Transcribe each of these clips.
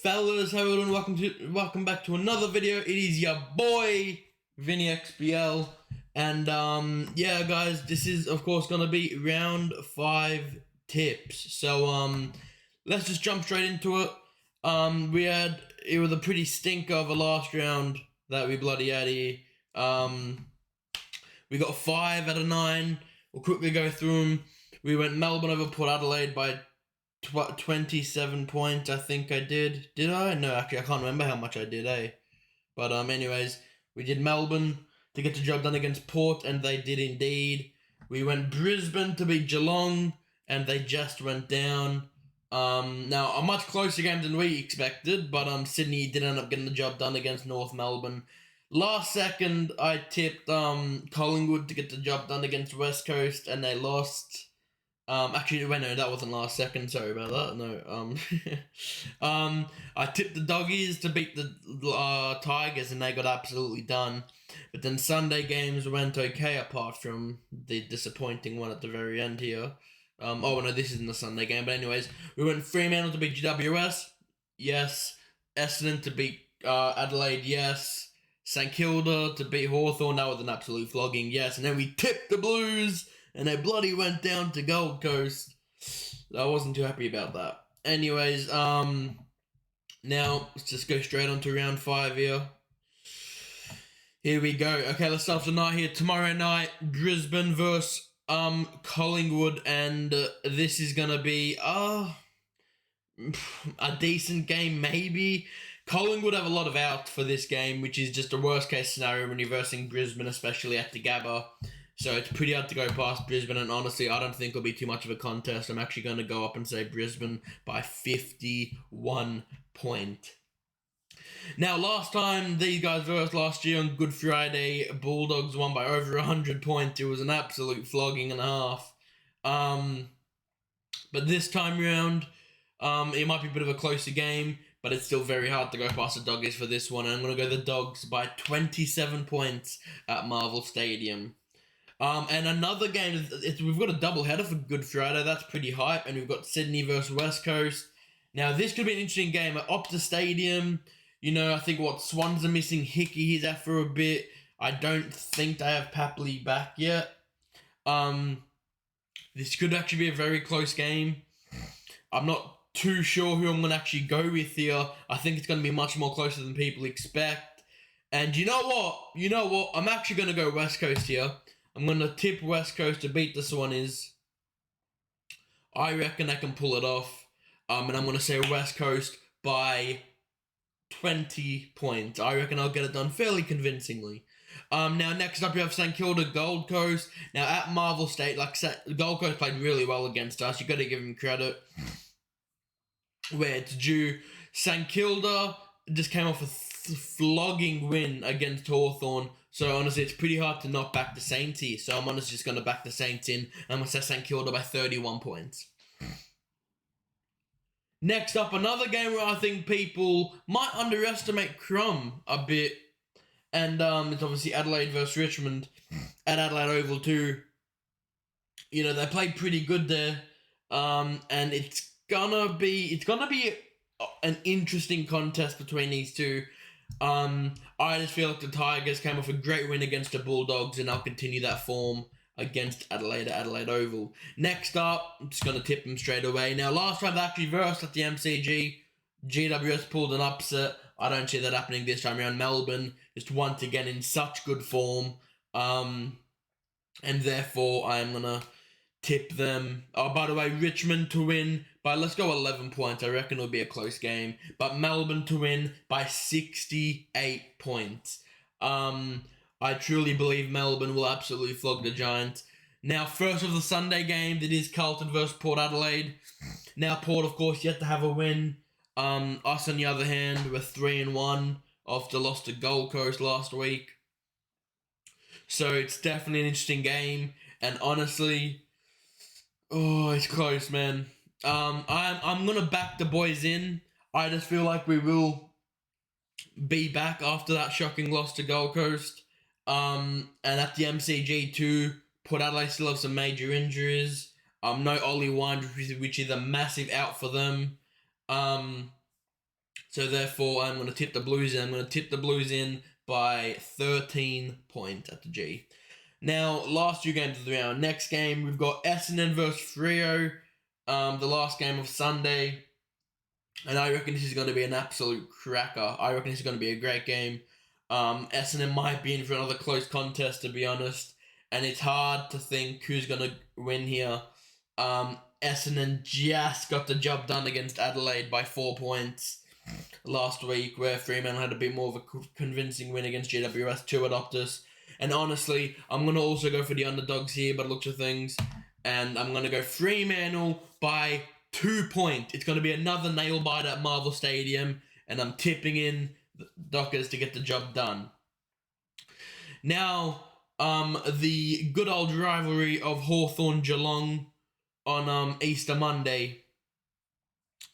Fellas, how you doing? Welcome back to another video. It is your boy Vinny XBL, and yeah, guys, this is of course gonna be round 5 tips. So let's just jump straight into it. It was a pretty stinker of a last round that we bloody had here. We got 5 out of 9. We'll quickly go through them. We went Melbourne over Port Adelaide by 27 points, I think I did. Did I? No, actually, I can't remember how much I did, But, anyways, we did Melbourne to get the job done against Port, and they did indeed. We went Brisbane to beat Geelong, and they just went down. Now, a much closer game than we expected, but, Sydney did end up getting the job done against North Melbourne. Last second, I tipped, Collingwood to get the job done against West Coast, and they lost. Actually, wait, no, that wasn't last second. Sorry about that. No, I tipped the Doggies to beat the Tigers, and they got absolutely done. But then Sunday games went okay, apart from the disappointing one at the very end here. Oh no, this isn't the Sunday game. But anyways, we went Fremantle to beat GWS. Yes. Essendon to beat Adelaide. Yes. St Kilda to beat Hawthorn. That was an absolute flogging. Yes. And then we tipped the Blues, and they bloody went down to Gold Coast. I wasn't too happy about that. Anyways, now let's just go straight on to round 5 here. Here we go. Okay, let's start tonight here. Tomorrow night, Brisbane versus Collingwood, and this is gonna be a decent game, maybe. Collingwood have a lot of outs for this game, which is just a worst case scenario when you're versing Brisbane, especially at the Gabba. So it's pretty hard to go past Brisbane, and honestly, I don't think it'll be too much of a contest. I'm actually going to go up and say Brisbane by 51 points. Now, last time these guys versed last year on Good Friday, Bulldogs won by over 100 points. It was an absolute flogging and a half. But this time round, it might be a bit of a closer game, but it's still very hard to go past the Doggies for this one. And I'm going to go the Dogs by 27 points at Marvel Stadium. And another game, we've got a doubleheader for Good Friday. That's pretty hype. And we've got Sydney versus West Coast. Now, this could be an interesting game at Optus Stadium. I think Swans are missing Hickey. He's out for a bit. I don't think they have Papley back yet. This could actually be a very close game. I'm not too sure who I'm going to actually go with here. I think it's going to be much more closer than people expect. And you know what? I'm actually going to go West Coast here. I'm going to tip West Coast to beat the Swannies. I reckon they can pull it off. And I'm going to say West Coast by 20 points. I reckon I'll get it done fairly convincingly. Now, next up, you have St Kilda, Gold Coast. Now, at Marvel State, Gold Coast played really well against us. You've got to give them credit where it's due. St Kilda just came off a flogging win against Hawthorn. So, honestly, it's pretty hard to knock back the Saints here. So, I'm honestly just going to back the Saints in. I'm going to say St Kilda by 31 points. Next up, another game where I think people might underestimate Crum a bit. And it's obviously Adelaide versus Richmond at Adelaide Oval too. They played pretty good there. And it's gonna be an interesting contest between these two. I just feel like the Tigers came off a great win against the Bulldogs, and I'll continue that form against Adelaide at Adelaide Oval. Next up, I'm just going to tip them straight away. Now, last time they actually versed at the MCG, GWS pulled an upset. I don't see that happening this time around. Melbourne, just once again in such good form. And therefore, I am going to tip them. Oh, by the way, Richmond to win by, let's go 11 points. I reckon it'll be a close game. But Melbourne to win by 68 points. I truly believe Melbourne will absolutely flog the Giants. Now, first of the Sunday game, that is Carlton versus Port Adelaide. Now, Port, of course, yet to have a win. Us, on the other hand, we're 3-1 after lost to Gold Coast last week. So, it's definitely an interesting game. And honestly, it's close, man. I'm going to back the boys in. I just feel like we will be back after that shocking loss to Gold Coast. And at the MCG too, Port Adelaide still have some major injuries. No Ollie Wine, which is a massive out for them. So therefore, I'm going to tip the Blues in. I'm going to tip the Blues in by 13 points at the G. Now, last 2 games of the round. Next game, we've got Essendon versus Freo. The last game of Sunday. And I reckon this is going to be an absolute cracker. I reckon this is going to be a great game. Essendon might be in for another close contest, to be honest. And it's hard to think who's going to win here. Essendon just got the job done against Adelaide by 4 points last week, where Fremantle had a bit more of a convincing win against GWS 2 at Optus. And honestly, I'm going to also go for the underdogs here by the looks of things. And I'm going to go Fremantle by 2 points. It's going to be another nail biter at Marvel Stadium. And I'm tipping in the Dockers to get the job done. Now, the good old rivalry of Hawthorn-Geelong on Easter Monday.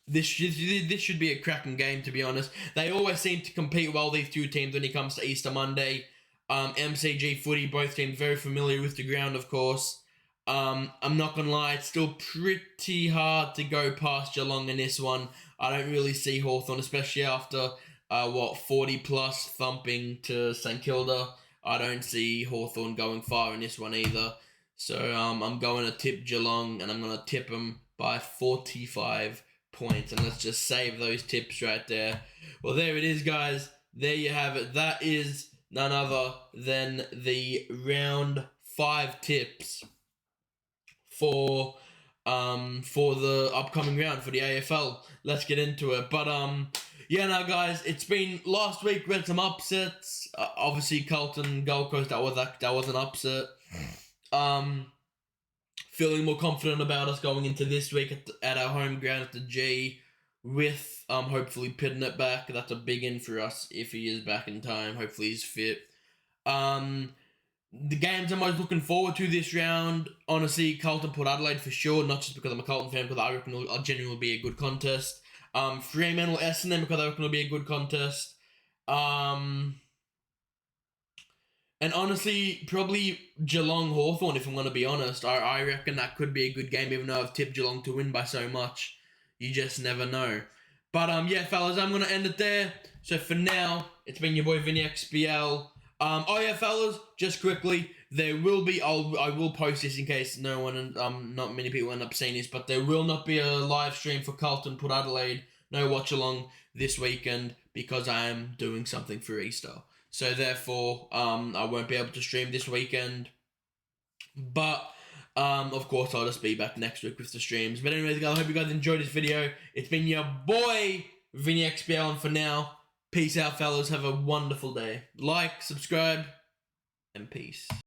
This should be a cracking game, to be honest. They always seem to compete well, these two teams, when it comes to Easter Monday. MCG footy, both teams very familiar with the ground, of course. I'm not going to lie, it's still pretty hard to go past Geelong in this one. I don't really see Hawthorn, especially after, 40-plus thumping to St Kilda. I don't see Hawthorn going far in this one either. So I'm going to tip Geelong, and I'm going to tip them by 45 points. And let's just save those tips right there. Well, there it is, guys. There you have it. That is none other than the round 5 tips for the upcoming round for the AFL. Let's get into it. But yeah, now guys, it's been last week. We had some upsets. Obviously, Carlton, Gold Coast. That was an upset. Feeling more confident about us going into this week at our home ground at the G, with hopefully pitting it back. That's a big in for us if he is back in time. Hopefully he's fit. The games I'm most looking forward to this round, honestly, Carlton Port Adelaide for sure, not just because I'm a Carlton fan, because I reckon it'll genuinely be a good contest. Fremantle Essendon, because I reckon it'll be a good contest. And honestly, probably Geelong Hawthorn, if I'm going to be honest. I reckon that could be a good game, even though I've tipped Geelong to win by so much. You just never know. But yeah, fellas, I'm going to end it there. So for now, it's been your boy Vinny XBL. Oh yeah, fellas, just quickly, there will be, I will post this in case no one, and not many people end up seeing this, but there will not be a live stream for Carlton Port Adelaide, no watch along this weekend, because I am doing something for Easter. So therefore, I won't be able to stream this weekend. But, of course, I'll just be back next week with the streams. But anyways, guys, I hope you guys enjoyed this video. It's been your boy, Vinny XBL, and for now, peace out, fellas. Have a wonderful day. Like, subscribe, and peace.